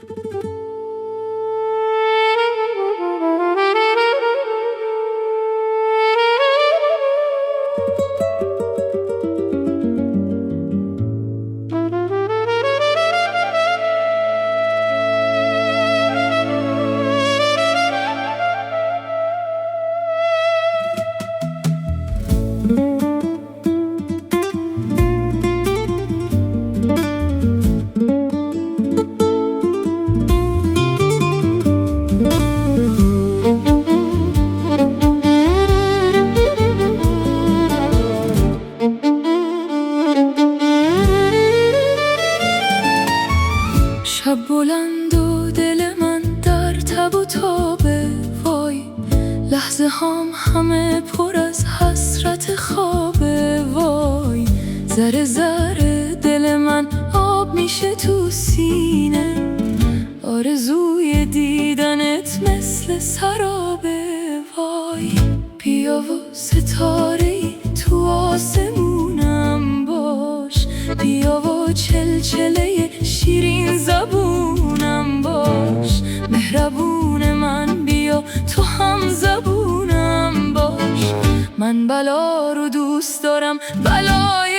شب بلند و دل من در تب و تابه، وای لحظه هام همه پر از حسرت خوابه، وای ذره ذره دل من آب میشه تو سینه، آرزوی دیدنت مثل سرابه، وای بیا و ستاره‌ای تو آسمونم باش، بیا و چلچله شیرین زبونم باش، مهربون من بیا تو هم زبونم باش، من بلا رو دوست دارم، بلای